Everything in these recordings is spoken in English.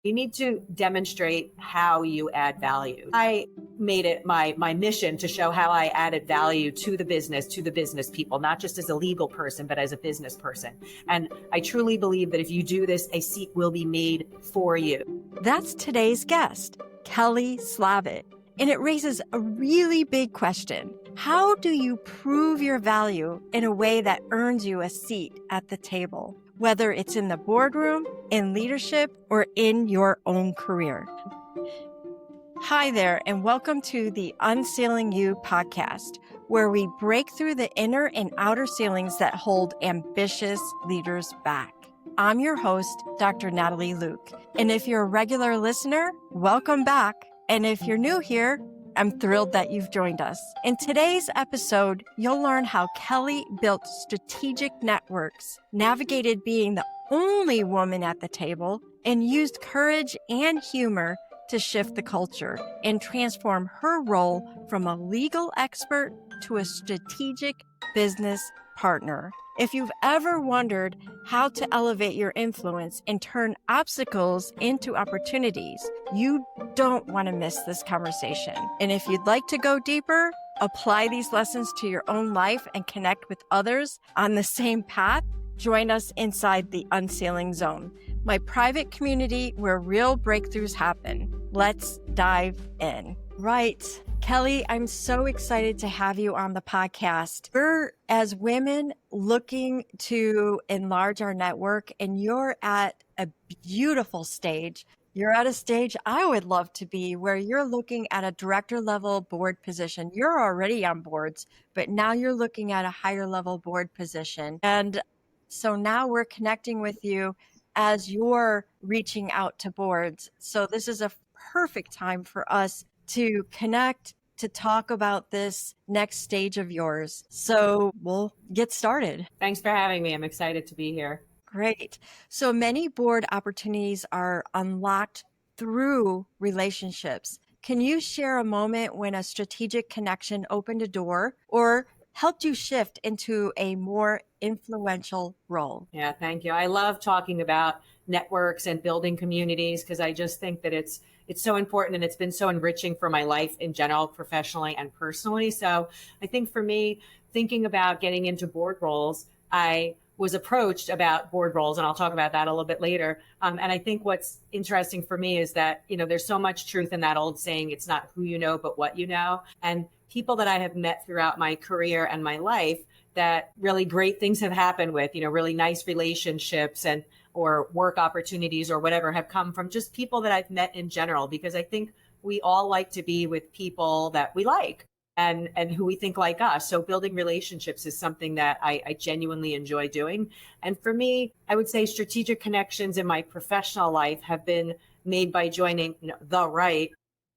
You need to demonstrate how you add value. I made it my mission to show how I added value to the business people, not just as a legal person, but as a business person. And I truly believe that if you do this, a seat will be made for you. That's today's guest, Kelly Slavitt. And it raises a really big question. How do you prove your value in a way that earns you a seat at the table? Whether it's in the boardroom, in leadership, or in your own career. Hi there, and welcome to the UnCeiling You podcast, where we break through the inner and outer ceilings that hold ambitious leaders back. I'm your host, Dr. Natalie Luke. And if you're a regular listener, welcome back. And if you're new here, I'm thrilled that you've joined us. In today's episode, you'll learn how Kelly built strategic networks, navigated being the only woman at the table, and used courage and humor to shift the culture and transform her role from a legal expert to a strategic business partner. If you've ever wondered how to elevate your influence and turn obstacles into opportunities, you don't want to miss this conversation. And if you'd like to go deeper, apply these lessons to your own life and connect with others on the same path, join us inside the UnCeiling Zone, my private community where real breakthroughs happen. Let's dive in. Right. Kelly, I'm so excited to have you on the podcast. We're, as women, looking to enlarge our network, and you're at a beautiful stage. You're at a stage I would love to be, where you're looking at a director level board position. You're already on boards, but now you're looking at a higher level board position. And so now we're connecting with you as you're reaching out to boards. So this is a perfect time for us to connect, to talk about this next stage of yours. So we'll get started. Thanks for having me. I'm excited to be here. Great. So many board opportunities are unlocked through relationships. Can you share a moment when a strategic connection opened a door or helped you shift into a more influential role? Yeah, thank you. I love talking about networks and building communities because I just think that it's so important, and it's been so enriching for my life in general, professionally and personally. So I think for me, thinking about getting into board roles, I was approached about board roles, and I'll talk about that a little bit later. And I think what's interesting for me is that, there's so much truth in that old saying, it's not who you know, but what you know. And people that I have met throughout my career and my life that really great things have happened with, really nice relationships and or work opportunities or whatever have come from just people that I've met in general, because I think we all like to be with people that we like and who we think like us. So building relationships is something that I genuinely enjoy doing. And for me, I would say strategic connections in my professional life have been made by joining the right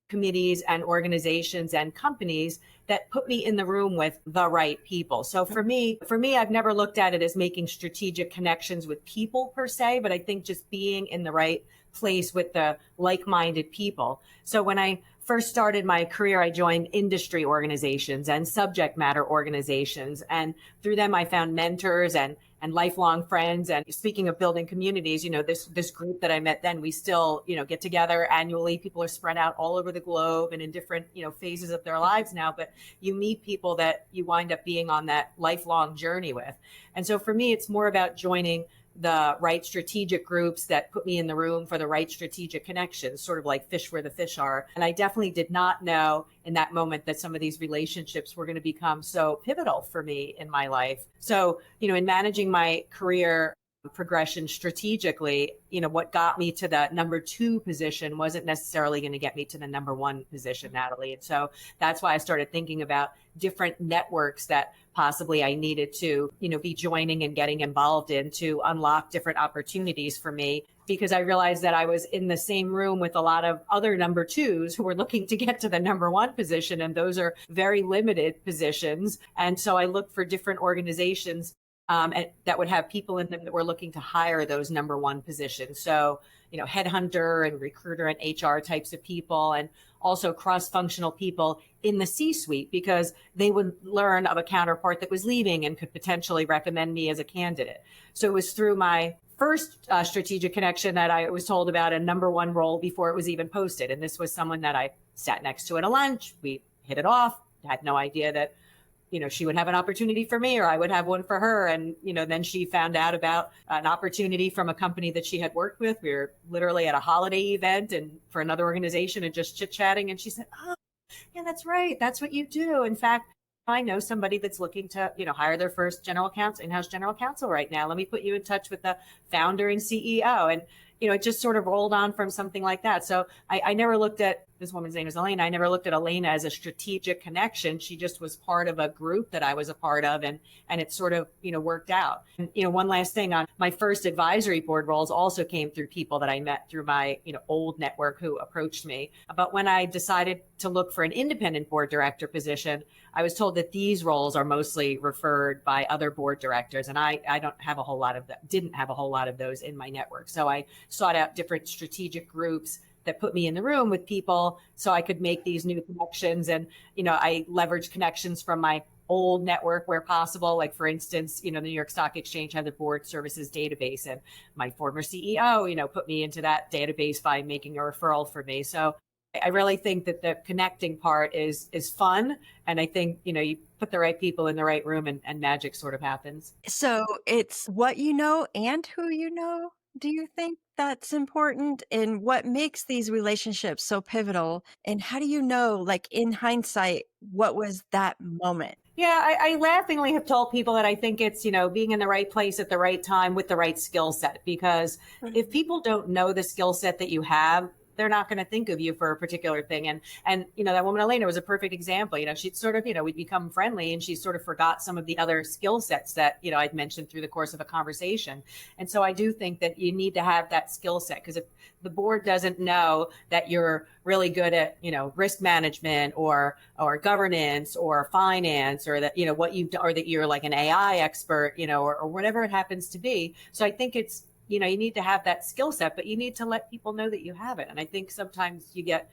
committees and organizations and companies that put me in the room with the right people. So for me, I've never looked at it as making strategic connections with people per se, but I think just being in the right place with the like-minded people. So when I first started my career, I joined industry organizations and subject matter organizations. And through them, I found mentors and lifelong friends. And speaking of building communities, this group that I met then, we still, get together annually. People are spread out all over the globe and in different, phases of their lives now. But you meet people that you wind up being on that lifelong journey with. And so for me, it's more about joining the right strategic groups that put me in the room for the right strategic connections, sort of like fish where the fish are. And I definitely did not know in that moment that some of these relationships were going to become so pivotal for me in my life. So, in managing my career progression strategically, what got me to the number 2 position wasn't necessarily going to get me to the number 1 position, Natalie. And so that's why I started thinking about different networks that possibly I needed to, be joining and getting involved in to unlock different opportunities for me, because I realized that I was in the same room with a lot of other number 2s who were looking to get to the number 1 position. And those are very limited positions. And so I looked for different organizations that would have people in them that were looking to hire those number 1 positions. So, headhunter and recruiter and HR types of people, and also cross-functional people in the C-suite, because they would learn of a counterpart that was leaving and could potentially recommend me as a candidate. So it was through my first strategic connection that I was told about a number one role before it was even posted. And this was someone that I sat next to at a lunch. We hit it off, had no idea that, she would have an opportunity for me or I would have one for her. And, then she found out about an opportunity from a company that she had worked with. We were literally at a holiday event and for another organization and just chit-chatting. And she said, oh, yeah, that's right. That's what you do. In fact, I know somebody that's looking to, hire their first in-house general counsel right now. Let me put you in touch with the founder and CEO. And, it just sort of rolled on from something like that. So I never looked at, this woman's name is Elena. I never looked at Elena as a strategic connection. She just was part of a group that I was a part of, and it sort of, worked out. And, one last thing on my first advisory board roles also came through people that I met through my, old network who approached me. But when I decided to look for an independent board director position, I was told that these roles are mostly referred by other board directors. And I didn't have a whole lot of those in my network. So I sought out different strategic groups that put me in the room with people so I could make these new connections. And, I leveraged connections from my old network where possible. Like, for instance, the New York Stock Exchange had the board services database, and my former CEO, put me into that database by making a referral for me. So I really think that the connecting part is fun. And I think, you put the right people in the right room and magic sort of happens. So it's what you know and who you know. Do you think that's important? And what makes these relationships so pivotal? And how do you know, like in hindsight, what was that moment? Yeah, I laughingly have told people that I think it's, being in the right place at the right time with the right skill set. Because if people don't know the skill set that you have, they're not going to think of you for a particular thing. And, that woman, Elena, was a perfect example. She'd sort of, we'd become friendly and she sort of forgot some of the other skill sets that, I'd mentioned through the course of a conversation. And so I do think that you need to have that skill set, because if the board doesn't know that you're really good at, risk management or governance or finance, or that, what you've done, or that you're like an AI expert, or whatever it happens to be. So I think it's, you need to have that skill set, but you need to let people know that you have it. And I think sometimes you get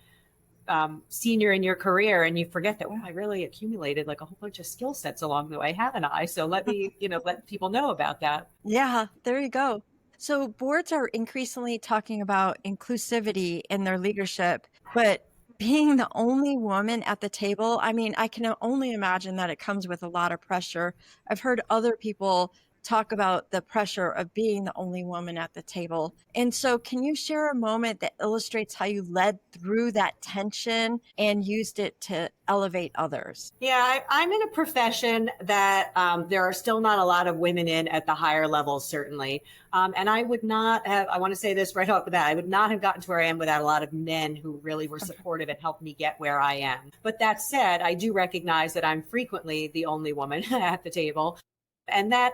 senior in your career and you forget that, wow, I really accumulated like a whole bunch of skill sets along the way, haven't I? So let me, let people know about that. Yeah, there you go. So boards are increasingly talking about inclusivity in their leadership, but being the only woman at the table, I mean, I can only imagine that it comes with a lot of pressure. I've heard other people talk about the pressure of being the only woman at the table. And so can you share a moment that illustrates how you led through that tension and used it to elevate others? Yeah, I'm in a profession that there are still not a lot of women in at the higher levels, certainly. And I would not have, I want to say this right off the bat, I would not have gotten to where I am without a lot of men who really were supportive and helped me get where I am. But that said, I do recognize that I'm frequently the only woman at the table. And that,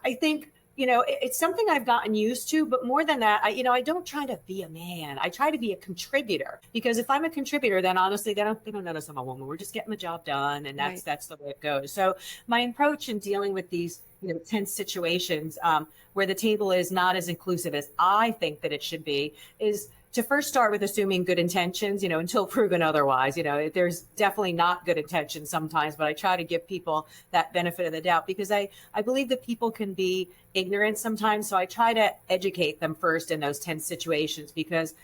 I think, it's something I've gotten used to, but more than that, I don't try to be a man. I try to be a contributor, because if I'm a contributor, then honestly, they don't notice I'm a woman. We're just getting the job done. And that's the way it goes. So my approach in dealing with these, tense situations where the table is not as inclusive as I think that it should be is to first start with assuming good intentions, until proven otherwise. There's definitely not good intentions sometimes, but I try to give people that benefit of the doubt, because I believe that people can be ignorant sometimes. So I try to educate them first in those tense situations, because,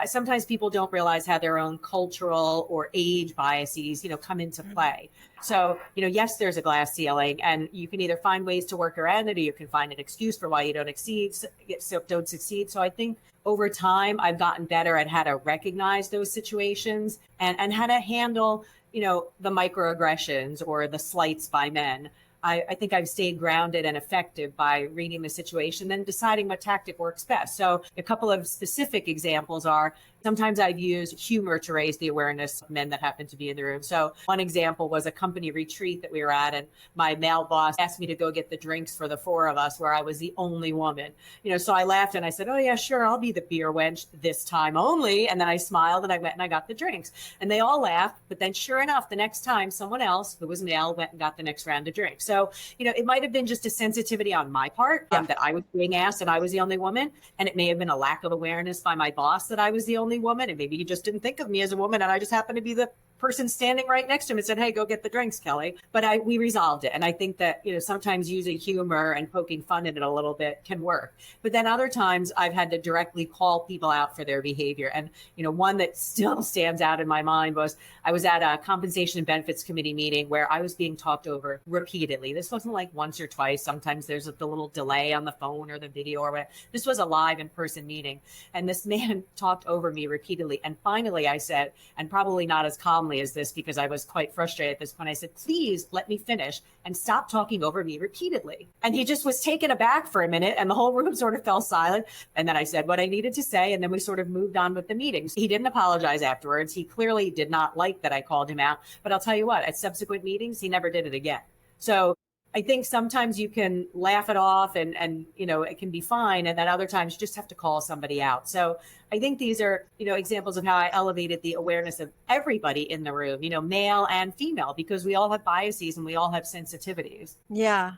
sometimes people don't realize how their own cultural or age biases, come into play. So, yes, there's a glass ceiling, and you can either find ways to work around it, or you can find an excuse for why you don't succeed. So I think over time, I've gotten better at how to recognize those situations and how to handle, the microaggressions or the slights by men. I think I've stayed grounded and effective by reading the situation, then deciding what tactic works best. So a couple of specific examples are, sometimes I've used humor to raise the awareness of men that happen to be in the room. So one example was a company retreat that we were at, and my male boss asked me to go get the drinks for the four of us, where I was the only woman. So I laughed and I said, oh yeah, sure, I'll be the beer wench this time only. And then I smiled and I went and I got the drinks. And they all laughed. But then sure enough, the next time someone else who was male went and got the next round of drinks. So, it might have been just a sensitivity on my part that I was being asked and I was the only woman. And it may have been a lack of awareness by my boss that I was the only woman. And maybe he just didn't think of me as a woman, and I just happened to be the person standing right next to him and said, "Hey, go get the drinks, Kelly." But we resolved it. And I think that, sometimes using humor and poking fun at it a little bit can work. But then other times I've had to directly call people out for their behavior. And, one that still stands out in my mind was I was at a compensation and benefits committee meeting where I was being talked over repeatedly. This wasn't like once or twice. Sometimes there's the little delay on the phone or the video or whatever. This was a live in-person meeting. And this man talked over me repeatedly. And finally I said, and probably not as calmly as this because I was quite frustrated at this point, I said, "Please let me finish and stop talking over me repeatedly." And he just was taken aback for a minute and the whole room sort of fell silent. And then I said what I needed to say. And then we sort of moved on with the meetings. He didn't apologize afterwards. He clearly did not like that I called him out. But I'll tell you what, at subsequent meetings, he never did it again. So I think sometimes you can laugh it off and it can be fine. And then other times you just have to call somebody out. So I think these are, examples of how I elevated the awareness of everybody in the room, male and female, because we all have biases and we all have sensitivities. Yeah.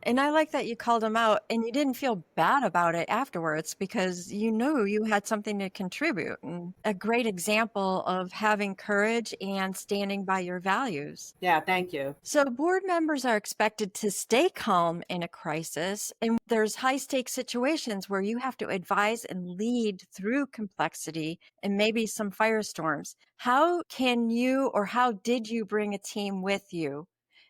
And I like that you called him out and you didn't feel bad about it afterwards because you knew you had something to contribute. And a great example of having courage and standing by your values. Yeah, thank you. So board members are expected to stay calm in a crisis. And there's high stakes situations where you have to advise and lead through complexity and maybe some firestorms. How can you or how did you bring a team with you?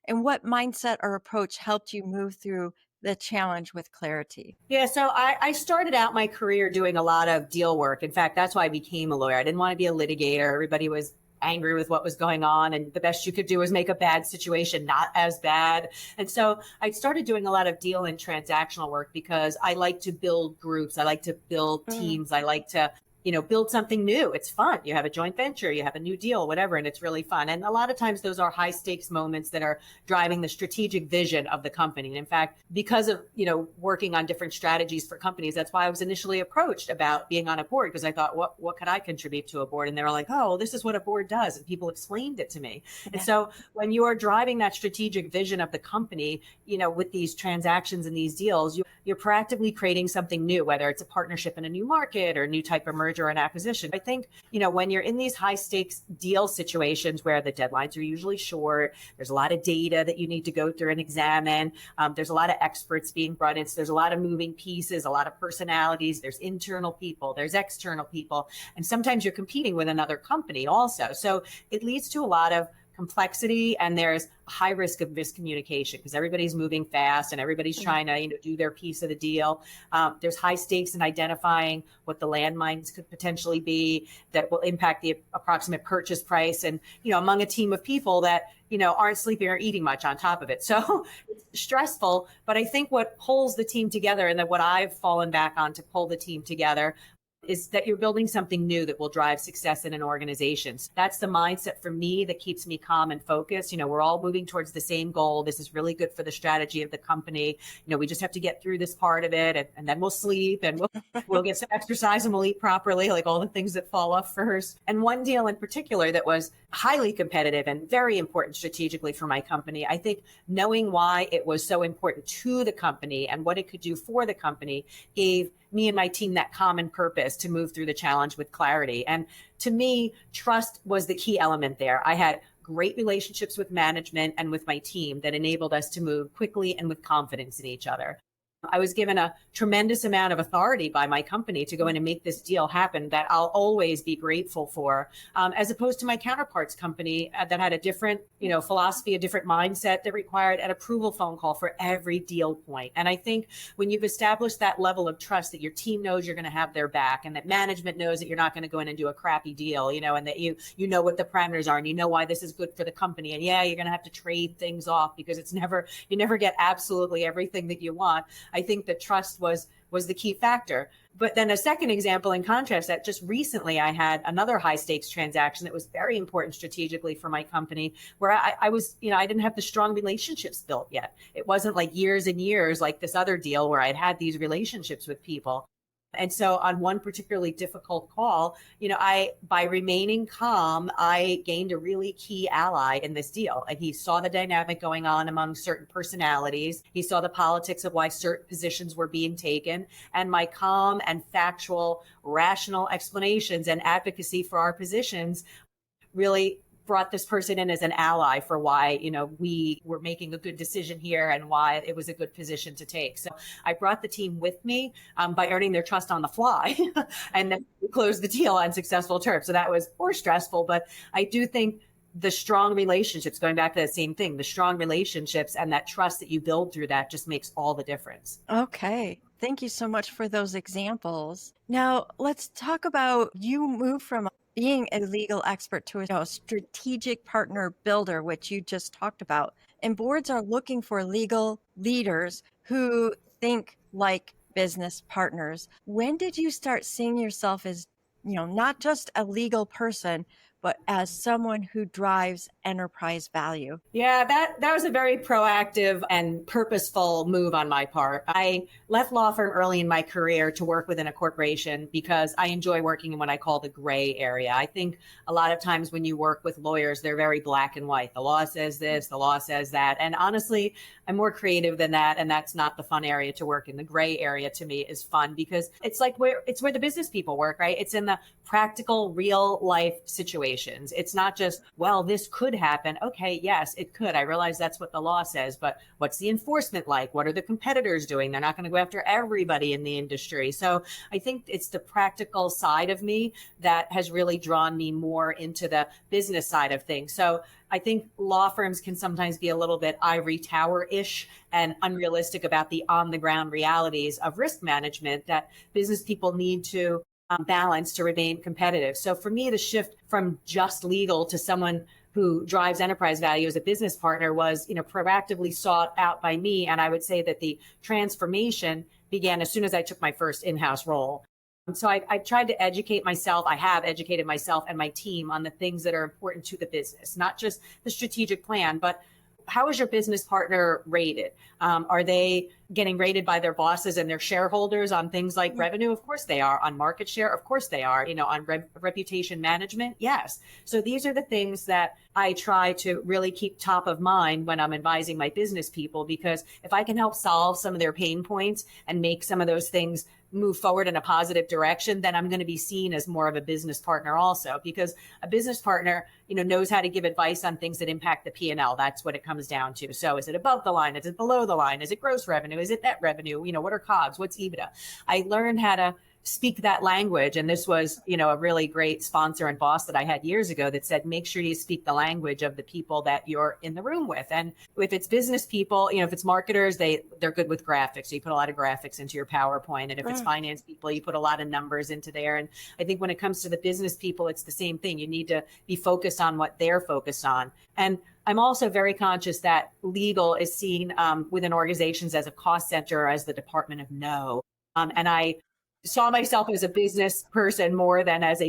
And what mindset or approach helped you move through the challenge with clarity? Yeah, so I started out my career doing a lot of deal work. In fact, that's why I became a lawyer. I didn't want to be a litigator. Everybody was angry with what was going on. And the best you could do was make a bad situation not as bad. And so I started doing a lot of deal and transactional work because I like to build groups. I like to build teams. I like to build something new. It's fun. You have a joint venture, you have a new deal, whatever, and it's really fun. And a lot of times those are high stakes moments that are driving the strategic vision of the company. And in fact, because of, working on different strategies for companies, that's why I was initially approached about being on a board, because I thought, what could I contribute to a board? And they were like, "Oh, this is what a board does." And people explained it to me. Yeah. And so when you are driving that strategic vision of the company, with these transactions and these deals, you're proactively creating something new, whether it's a partnership in a new market or a new type of merger or an acquisition. I think, when you're in these high stakes deal situations where the deadlines are usually short, there's a lot of data that you need to go through and examine. There's a lot of experts being brought in. So there's a lot of moving pieces, a lot of personalities. There's internal people, there's external people. And sometimes you're competing with another company also. So it leads to a lot of complexity, and there's a high risk of miscommunication because everybody's moving fast and everybody's trying to do their piece of the deal. There's high stakes in identifying what the landmines could potentially be that will impact the approximate purchase price, and among a team of people that aren't sleeping or eating much on top of it. So it's stressful, but I think what pulls the team together, and that what I've fallen back on to pull the team together, is that you're building something new that will drive success in an organization. That's the mindset for me that keeps me calm and focused. We're all moving towards the same goal. This is really good for the strategy of the company. We just have to get through this part of it, and then we'll sleep and we'll get some exercise and we'll eat properly, like all the things that fall off first. And one deal in particular that was highly competitive and very important strategically for my company, I think knowing why it was so important to the company and what it could do for the company gave me and my team that common purpose to move through the challenge with clarity. And to me, trust was the key element there. I had great relationships with management and with my team that enabled us to move quickly and with confidence in each other. I was given a tremendous amount of authority by my company to go in and make this deal happen that I'll always be grateful for, as opposed to my counterparts company that had a different, philosophy, a different mindset that required an approval phone call for every deal point. And I think when you've established that level of trust that your team knows you're going to have their back and that management knows that you're not going to go in and do a crappy deal, and that you know what the parameters are and you know why this is good for the company. And yeah, you're going to have to trade things off because you never get absolutely everything that you want. I think that trust was the key factor. But then a second example in contrast, that just recently I had another high stakes transaction that was very important strategically for my company, where I was, I didn't have the strong relationships built yet. It wasn't like years and years like this other deal where I'd had these relationships with people. And so on one particularly difficult call, by remaining calm, I gained a really key ally in this deal. And he saw the dynamic going on among certain personalities. He saw the politics of why certain positions were being taken. And my calm and factual, rational explanations and advocacy for our positions really brought this person in as an ally for why, we were making a good decision here and why it was a good position to take. So I brought the team with me by earning their trust on the fly and then we closed the deal on successful terms. So that was more stressful, but I do think the strong relationships, going back to that same thing, the strong relationships and that trust that you build through that just makes all the difference. Okay. Thank you so much for those examples. Now, let's talk about you move from being a legal expert to a strategic partner builder, which you just talked about. And boards are looking for legal leaders who think like business partners. When did you start seeing yourself as, not just a legal person, but as someone who drives enterprise value? Yeah, that was a very proactive and purposeful move on my part. I left law firm early in my career to work within a corporation because I enjoy working in what I call the gray area. I think a lot of times when you work with lawyers, they're very black and white. The law says this, the law says that. And honestly, I'm more creative than that. And that's not the fun area to work in. The gray area to me is fun because it's where the business people work, right? It's in the practical, real life situations. It's not just, well, this could happen. Okay, yes, it could. I realize that's what the law says, but what's the enforcement like? What are the competitors doing? They're not going to go after everybody in the industry. So I think it's the practical side of me that has really drawn me more into the business side of things. So I think law firms can sometimes be a little bit ivory tower-ish and unrealistic about the on-the-ground realities of risk management that business people need to balance to remain competitive. So for me, the shift from just legal to someone who drives enterprise value as a business partner was, proactively sought out by me. And I would say that the transformation began as soon as I took my first in-house role. So I tried to educate myself. I have educated myself and my team on the things that are important to the business, not just the strategic plan, but how is your business partner rated? Are they getting rated by their bosses and their shareholders on things like revenue? Of course they are. On market share? Of course they are. On reputation management? Yes. So these are the things that I try to really keep top of mind when I'm advising my business people, because if I can help solve some of their pain points and make some of those things move forward in a positive direction, then I'm going to be seen as more of a business partner also, because a business partner, knows how to give advice on things that impact the P&L. That's what it comes down to. So is it above the line? Is it below the line? Is it gross revenue? Is it net revenue? What are COGS? What's EBITDA? I learned how to speak that language. And this was, a really great sponsor and boss that I had years ago that said, make sure you speak the language of the people that you're in the room with. And if it's business people, if it's marketers, they're good with graphics. So you put a lot of graphics into your PowerPoint. And if it's finance people, you put a lot of numbers into there. And I think when it comes to the business people, it's the same thing. You need to be focused on what they're focused on. And I'm also very conscious that legal is seen within organizations as a cost center, or as the department of no. And I saw myself as a business person more than as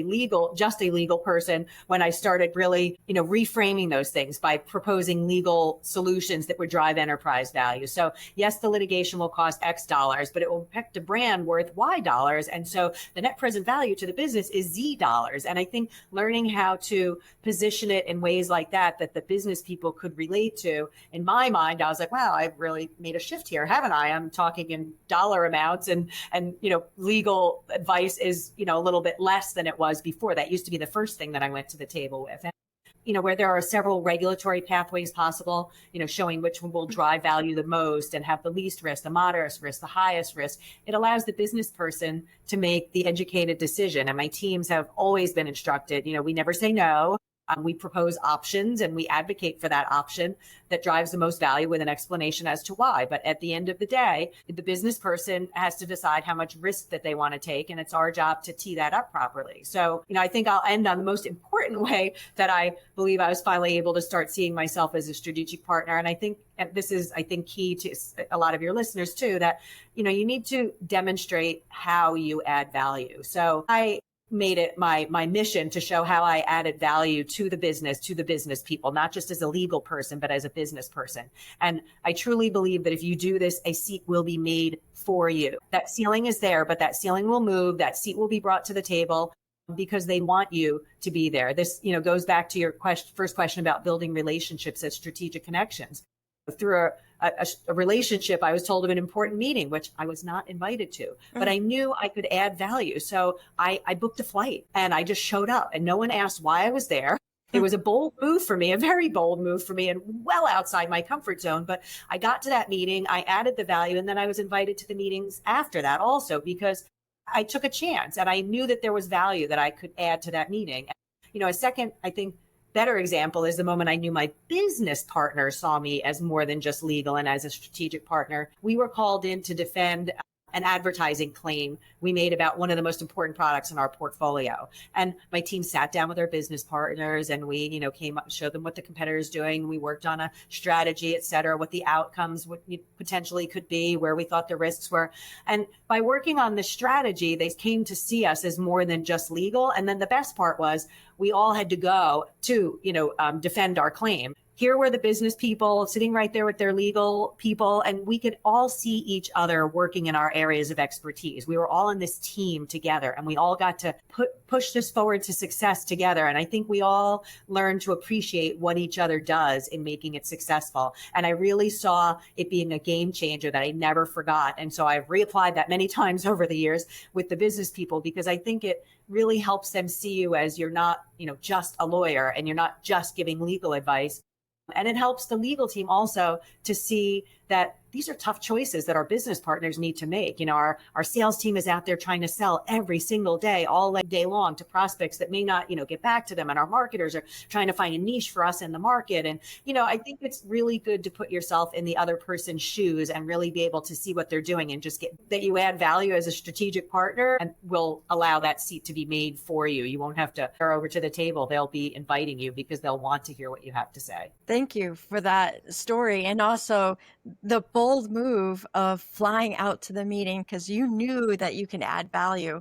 just a legal person when I started really, reframing those things by proposing legal solutions that would drive enterprise value. So yes, the litigation will cost X dollars, but it will affect a brand worth Y dollars. And so the net present value to the business is Z dollars. And I think learning how to position it in ways like that the business people could relate to, in my mind, I was like, wow, I've really made a shift here, haven't I? I'm talking in dollar amounts and legal advice is, a little bit less than it was before. That used to be the first thing that I went to the table with. And, where there are several regulatory pathways possible, showing which one will drive value the most and have the least risk, the moderate risk, the highest risk. It allows the business person to make the educated decision. And my teams have always been instructed, we never say no. We propose options and we advocate for that option that drives the most value with an explanation as to why. But at the end of the day, the business person has to decide how much risk that they want to take. And it's our job to tee that up properly. So, I think I'll end on the most important way that I believe I was finally able to start seeing myself as a strategic partner. And I think this is, key to a lot of your listeners too, that, you need to demonstrate how you add value. So I made it my mission to show how I added value to the business people, not just as a legal person, but as a business person. And I truly believe that if you do this, a seat will be made for you. That ceiling is there, but that ceiling will move. That seat will be brought to the table because they want you to be there. This, goes back to your first question about building relationships as strategic connections. Through a relationship, I was told of an important meeting, which I was not invited to, but I knew I could add value. So I booked a flight and I just showed up and no one asked why I was there. It was a bold move for me, a very bold move for me, and well outside my comfort zone. But I got to that meeting, I added the value, and then I was invited to the meetings after that also because I took a chance and I knew that there was value that I could add to that meeting. A second, I think, better example is the moment I knew my business partner saw me as more than just legal and as a strategic partner. We were called in to defend an advertising claim we made about one of the most important products in our portfolio. And my team sat down with our business partners and we, came up and showed them what the competitor is doing. We worked on a strategy, et cetera, what the outcomes would potentially could be, where we thought the risks were. And by working on the strategy, they came to see us as more than just legal. And then the best part was we all had to go to, defend our claim. Here were the business people sitting right there with their legal people, and we could all see each other working in our areas of expertise. We were all in this team together, and we all got to push this forward to success together. And I think we all learned to appreciate what each other does in making it successful. And I really saw it being a game changer that I never forgot. And so I've reapplied that many times over the years with the business people, because I think it really helps them see you as you're not, just a lawyer and you're not just giving legal advice. And it helps the legal team also to see that these are tough choices that our business partners need to make. Our sales team is out there trying to sell every single day, all day long, to prospects that may not, get back to them. And our marketers are trying to find a niche for us in the market. And, I think it's really good to put yourself in the other person's shoes and really be able to see what they're doing and just get that you add value as a strategic partner and will allow that seat to be made for you. You won't have to go over to the table. They'll be inviting you because they'll want to hear what you have to say. Thank you for that story. And also the bold move of flying out to the meeting because you knew that you can add value.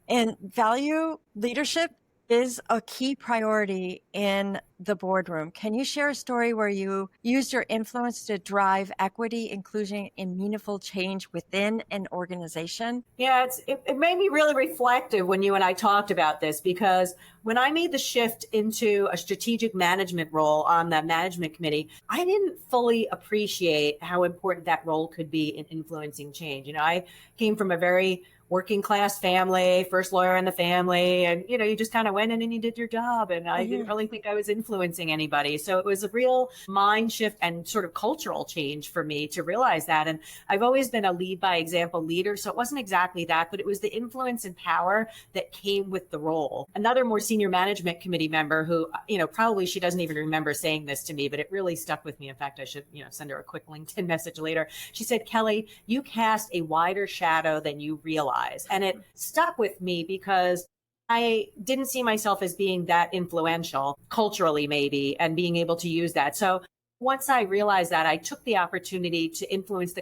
And value leadership is a key priority in the boardroom. Can you share a story where you used your influence to drive equity, inclusion, and meaningful change within an organization? Yeah, it made me really reflective when you and I talked about this, because when I made the shift into a strategic management role on the management committee, I didn't fully appreciate how important that role could be in influencing change. I came from a very working class family, first lawyer in the family. And, you just kind of went in and you did your job. And I didn't really think I was influencing anybody. So it was a real mind shift and sort of cultural change for me to realize that. And I've always been a lead by example leader. So it wasn't exactly that, but it was the influence and power that came with the role. Another more senior management committee member who, probably she doesn't even remember saying this to me, but it really stuck with me. In fact, I should, send her a quick LinkedIn message later. She said, "Kelly, you cast a wider shadow than you realize." And it stuck with me because I didn't see myself as being that influential culturally, maybe, and being able to use that. So once I realized that, I took the opportunity to influence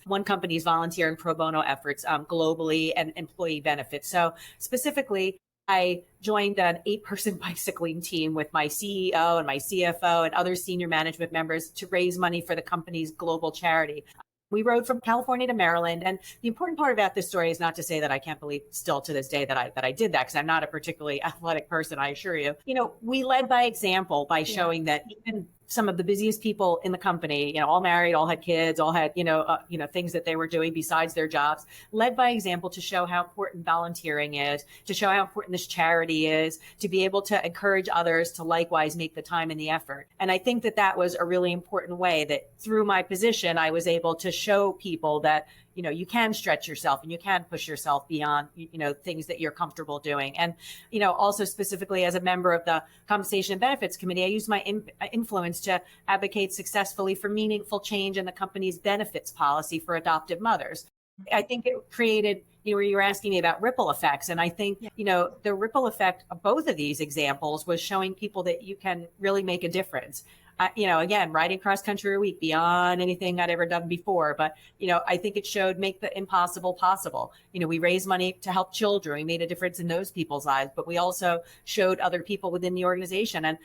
one company's volunteer and pro bono efforts globally and employee benefits. So specifically, I joined an 8-person bicycling team with my CEO and my CFO and other senior management members to raise money for the company's global charity. We rode from California to Maryland. And the important part about this story is not to say that I can't believe still to this day that I did that, because I'm not a particularly athletic person, I assure you. We led by example by showing that even some of the busiest people in the company, all married, all had kids, all had, things that they were doing besides their jobs, led by example to show how important volunteering is, to show how important this charity is, to be able to encourage others to likewise make the time and the effort. And I think that was a really important way that through my position, I was able to show people that, you can stretch yourself and you can push yourself beyond, things that you're comfortable doing. And, also specifically as a member of the Compensation and Benefits Committee, I used my influence to advocate successfully for meaningful change in the company's benefits policy for adoptive mothers. I think it created, where you were asking me about ripple effects. And I think, the ripple effect of both of these examples was showing people that you can really make a difference. Again, riding cross country a week beyond anything I'd ever done before. But, I think it showed make the impossible possible. We raised money to help children. We made a difference in those people's lives, but we also showed other people within the organization. And,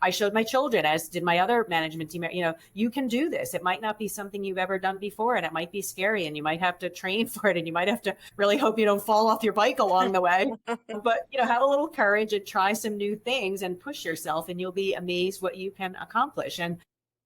I showed my children, as did my other management team, you can do this. It might not be something you've ever done before, and it might be scary, and you might have to train for it, and you might have to really hope you don't fall off your bike along the way. But, have a little courage and try some new things and push yourself, and you'll be amazed what you can accomplish. And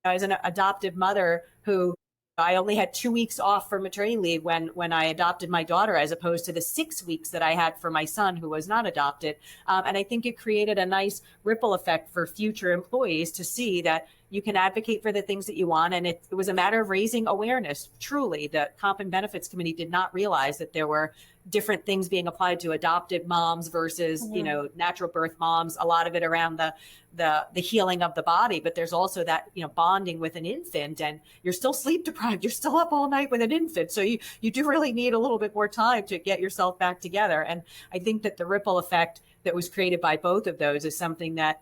as an adoptive mother who I only had 2 weeks off for maternity leave when I adopted my daughter, as opposed to the 6 weeks that I had for my son who was not adopted. And I think it created a nice ripple effect for future employees to see that you can advocate for the things that you want. And it was a matter of raising awareness. Truly, the Comp and Benefits Committee did not realize that there were different things being applied to adopted moms versus, natural birth moms, a lot of it around the healing of the body. But there's also that, bonding with an infant, and you're still sleep deprived. You're still up all night with an infant. So you do really need a little bit more time to get yourself back together. And I think that the ripple effect that was created by both of those is something that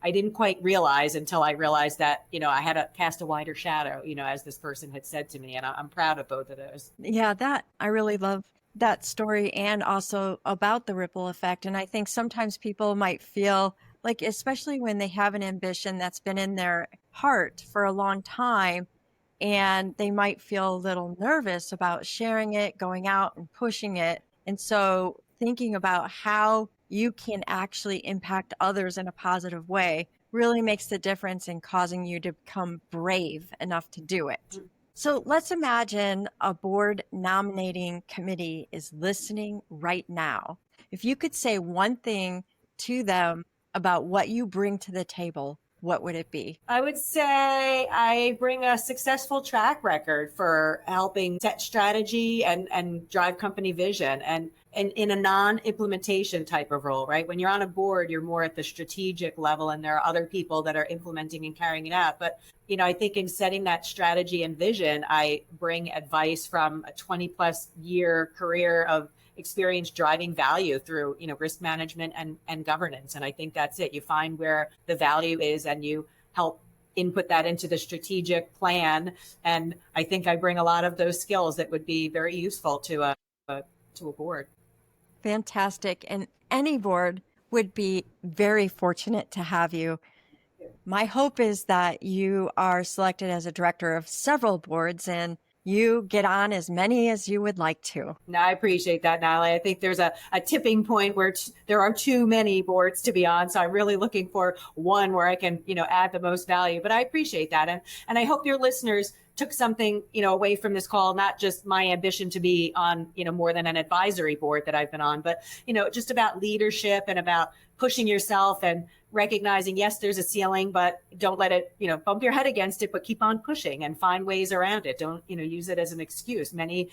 I didn't quite realize until I realized that, I had to cast a wider shadow, as this person had said to me. And I'm proud of both of those. Yeah, I really love that story, and also about the ripple effect. And I think sometimes people might feel like, especially when they have an ambition that's been in their heart for a long time, and they might feel a little nervous about sharing it, going out and pushing it. And so thinking about how you can actually impact others in a positive way really makes the difference in causing you to become brave enough to do it. So let's imagine a board nominating committee is listening right now. If you could say one thing to them about what you bring to the table, what would it be? I would say I bring a successful track record for helping set strategy and drive company vision, and in a non-implementation type of role, right? When you're on a board, you're more at the strategic level, and there are other people that are implementing and carrying it out. But, I think in setting that strategy and vision, I bring advice from a 20 plus year career of experience driving value through, risk management and governance. And I think that's it. You find where the value is and you help input that into the strategic plan. And I think I bring a lot of those skills that would be very useful to a board. Fantastic. And any board would be very fortunate to have you. My hope is that you are selected as a director of several boards and you get on as many as you would like to. No, I appreciate that, Natalie. I think there's a tipping point where there are too many boards to be on. So I'm really looking for one where I can, add the most value. But I appreciate that. And I hope your listeners took something, away from this call, not just my ambition to be on, more than an advisory board that I've been on, but, just about leadership and about pushing yourself and recognizing, yes, there's a ceiling, but don't let it, bump your head against it, but keep on pushing and find ways around it. Don't, use it as an excuse. Many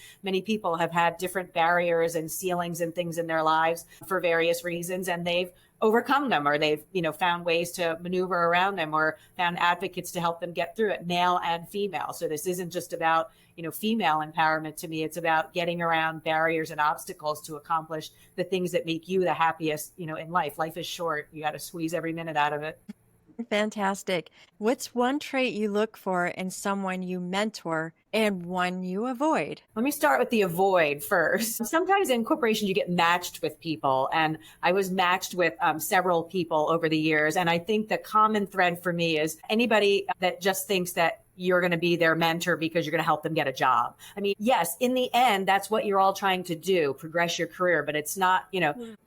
people have had different barriers and ceilings and things in their lives for various reasons, and they've overcome them, or they've, found ways to maneuver around them, or found advocates to help them get through it, male and female. So this isn't just about, female empowerment to me. It's about getting around barriers and obstacles to accomplish the things that make you the happiest, in life. Life is short. You got to squeeze every minute out of it. Fantastic. What's one trait you look for in someone you mentor and one you avoid? Let me start with the avoid first. Sometimes in corporations, you get matched with people, and I was matched with several people over the years. And I think the common thread for me is anybody that just thinks that you're going to be their mentor because you're going to help them get a job. I mean, yes, in the end, that's what you're all trying to do, progress your career, but it's not,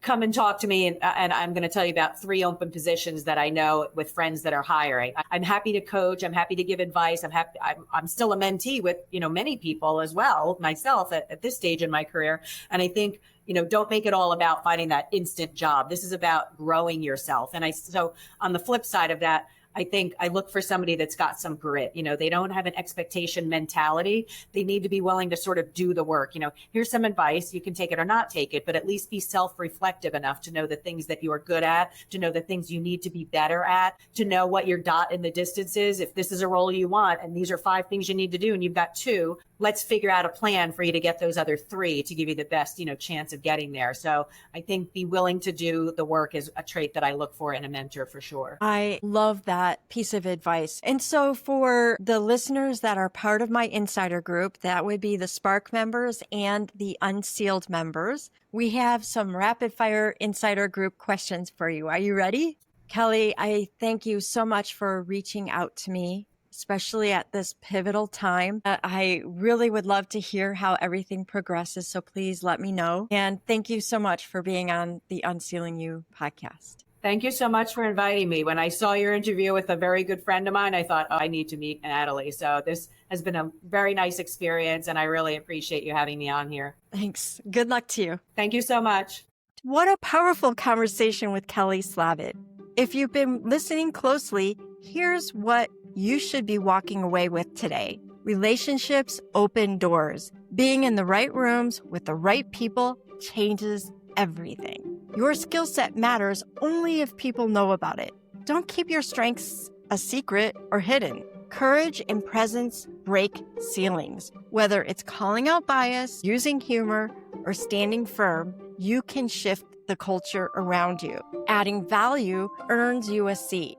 come and talk to me and I'm going to tell you about 3 open positions that I know with friends that are hiring. I'm happy to coach. I'm happy to give advice. I'm still a mentee with, many people as well, myself at this stage in my career. And I think, don't make it all about finding that instant job. This is about growing yourself. And so on the flip side of that, I think I look for somebody that's got some grit. They don't have an expectation mentality. They need to be willing to sort of do the work. Here's some advice. You can take it or not take it, but at least be self-reflective enough to know the things that you are good at, to know the things you need to be better at, to know what your dot in the distance is. If this is a role you want and these are 5 things you need to do and you've got 2, let's figure out a plan for you to get those other 3 to give you the best, chance of getting there. So I think be willing to do the work is a trait that I look for in a mentor for sure. I love that piece of advice. And so for the listeners that are part of my insider group, that would be the Spark members and the Unsealed members, we have some rapid fire insider group questions for you. Are you ready? Kelly, I thank you so much for reaching out to me, especially at this pivotal time. I really would love to hear how everything progresses, so please let me know. And thank you so much for being on the UnCeiling You podcast. Thank you so much for inviting me. When I saw your interview with a very good friend of mine, I thought, oh, I need to meet Natalie. So this has been a very nice experience, and I really appreciate you having me on here. Thanks. Good luck to you. Thank you so much. What a powerful conversation with Kelly Slavitt. If you've been listening closely, here's what you should be walking away with today. Relationships open doors. Being in the right rooms with the right people changes everything. Your skill set matters only if people know about it. Don't keep your strengths a secret or hidden. Courage and presence break ceilings. Whether it's calling out bias, using humor, or standing firm, you can shift the culture around you. Adding value earns you a seat.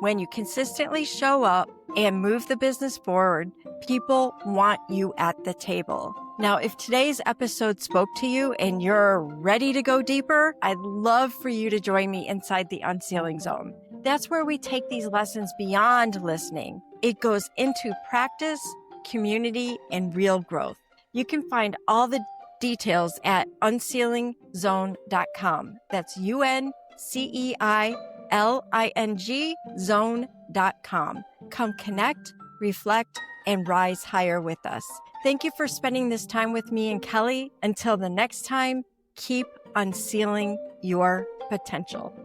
When you consistently show up and move the business forward, people want you at the table. Now, if today's episode spoke to you and you're ready to go deeper, I'd love for you to join me inside the Unsealing Zone. That's where we take these lessons beyond listening. It goes into practice, community, and real growth. You can find all the details at unceilingzone.com. That's UnCeiling zone.com. Come connect, reflect, and rise higher with us. Thank you for spending this time with me and Kelly. Until the next time, keep unsealing your potential.